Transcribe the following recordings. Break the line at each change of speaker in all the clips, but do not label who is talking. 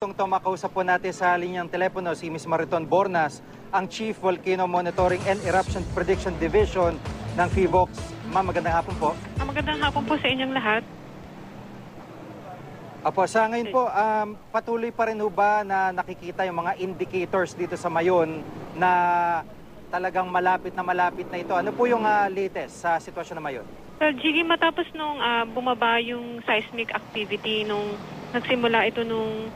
minutong to makausap po natin sa linyang telepono si Ms. Mariton Bornas, ang Chief Volcano Monitoring and Eruption Prediction Division ng PHIVOLCS. Ma'am, magandang hapon po.
Magandang hapon po sa inyong lahat.
Apo, sa ngayon po, patuloy pa rin ho ba na nakikita yung mga indicators dito sa Mayon na talagang malapit na ito? Ano po yung latest sa sitwasyon na Mayon?
Well, Jiggy, matapos nung bumaba yung seismic activity nung nagsimula ito nung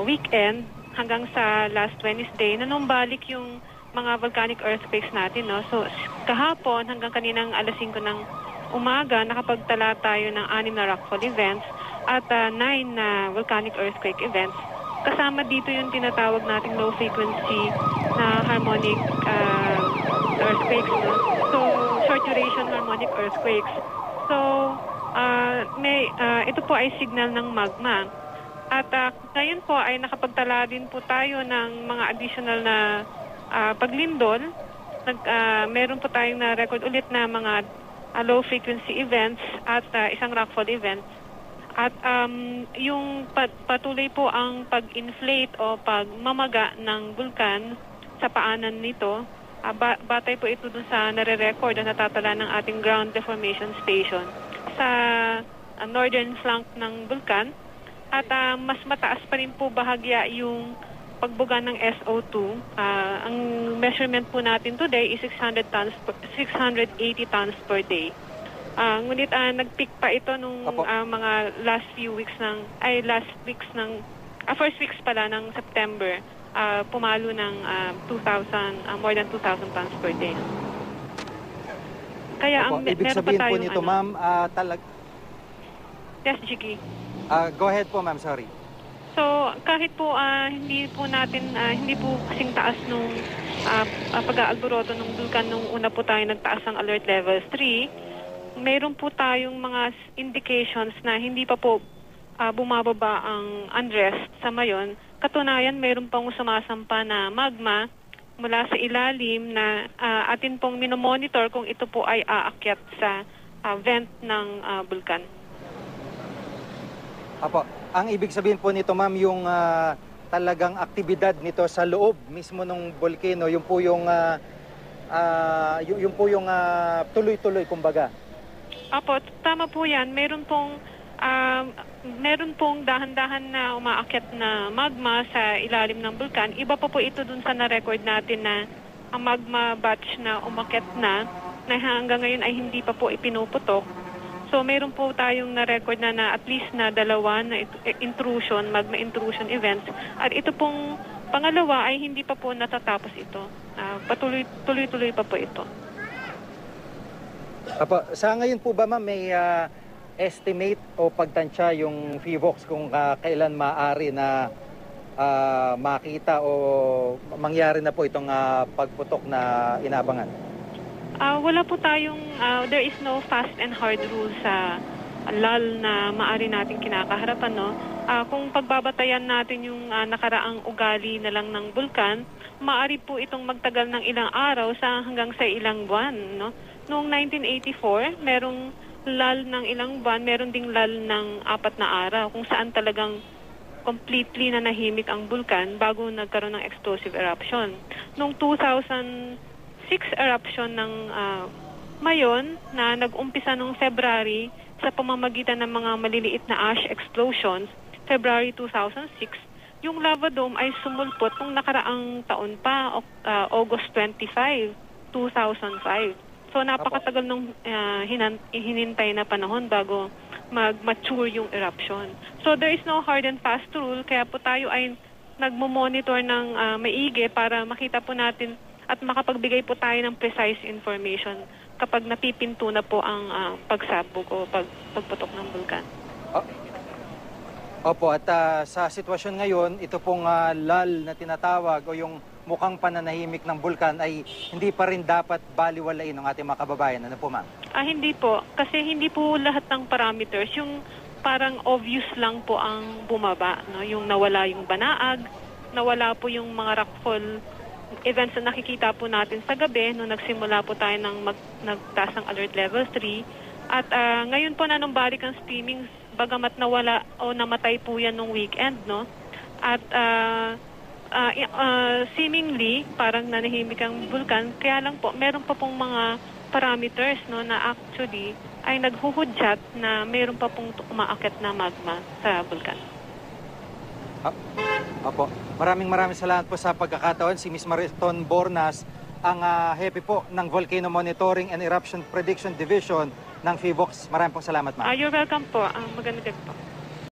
weekend hanggang sa last Wednesday, nanumbalik yung mga volcanic earthquakes natin. No? So, kahapon hanggang kaninang alas 5 ng umaga, nakapagtala tayo ng 6 na rockfall events at 9 na volcanic earthquake events. Kasama dito yung tinatawag nating low frequency na harmonic earthquakes. No? So, short duration harmonic earthquakes. So, ito po ay signal ng magma. At ngayon po ay nakapagtala din po tayo ng mga additional na paglindol. Meron po tayong na-record ulit na mga low frequency events at isang rockfall event. At yung patuloy po ang pag-inflate o pagmamaga ng bulkan sa paanan nito, batay po ito dun sa nare-record na natatala ng ating ground deformation station sa northern flank ng bulkan. At mas mataas pa rin po bahagya yung pagbuga ng SO2. Ang measurement po natin today is 680 tons per day. Ngunit nag-peak pa ito nung mga first weeks pala ng September. Pumalo ng more than 2,000 tons per day. Kaya
ibig sabihin po nito, ma'am,
Yes, Jiggy.
Go ahead po, ma'am. Sorry.
So, kahit po hindi po kasing taas nung pag-aalboroto ng bulkan nung una po tayo nagtaas ng alert level 3, mayroon po tayong mga indications na hindi pa po bumababa ang unrest sa Mayon. Katunayan, mayroon pang sumasampa na magma mula sa ilalim na atin pong minomonitor kung ito po ay aakyat sa vent ng bulkan.
Apo, ang ibig sabihin po nito, ma'am, yung talagang aktibidad nito sa loob mismo ng volcano, yung po yung tuloy-tuloy kumbaga.
Apo, tama po 'yan. Meron pong dahan-dahan na umaakyat na magma sa ilalim ng bulkan. Iba pa po ito dun sa na-record natin na ang magma batch na umakyat na hanggang ngayon ay hindi pa po ipinuputok. So, meron po tayong na-record na at least na 2 na magma intrusion events. At ito pong pangalawa ay hindi pa po natatapos ito. Tuloy-tuloy pa po ito.
Apo, sa ngayon po ba, ma'am, may estimate o pagtansya yung PHIVOLCS kung kailan maaari na makita o mangyari na po itong pagputok na inabangan?
Wala po tayong, there is no fast and hard rule sa LAL na maaari natin kinakaharapan. No? Kung pagbabatayan natin yung nakaraang ugali na lang ng bulkan, maaari po itong magtagal ng ilang araw hanggang sa ilang buwan. No? Noong 1984, merong LAL ng ilang buwan, meron ding LAL ng 4 na araw kung saan talagang completely na nahimik ang bulkan bago nagkaroon ng explosive eruption. Noong 2006 eruption ng Mayon na nag-umpisa noong February sa pamamagitan ng mga maliliit na ash explosions, February 2006, yung lava dome ay sumulpot nung nakaraang taon pa, August 25, 2005. So napakatagal nung hinintay na panahon bago mag-mature yung eruption. So there is no hard and fast rule, kaya po tayo ay nagmo-monitor ng maigi para makita po natin at makapagbigay po tayo ng precise information kapag napipinto na po ang pagsabog o pagputok ng bulkan.
Opo, at sa sitwasyon ngayon, ito pong LAL na tinatawag o yung mukhang pananahimik ng bulkan ay hindi pa rin dapat baliwalain ng ating mga kababayan. Ano po, ma'am?
Hindi po. Kasi hindi po lahat ng parameters. Yung parang obvious lang po ang bumaba. No? Yung nawala yung banaag, nawala po yung mga rockfall events na nakikita po natin sa gabi nung nagsimula po tayo ng nagtaas ng alert level 3. At ngayon po nanumbalik ang streaming bagamat nawala o namatay po yan nung weekend, no? At seemingly, parang nanahimik ang bulkan. Kaya lang po, meron pa pong mga parameters no, na actually ay naghuhudyat na meron pa pong umaakit na magma sa bulkan.
Opo. Maraming salamat po sa pagkakataon. Si Ms. Mariton Bornas, ang hepe po ng Volcano Monitoring and Eruption Prediction Division ng PHIVOLCS. Maraming pong salamat, ma'am.
You're welcome po. Magandang gabi po.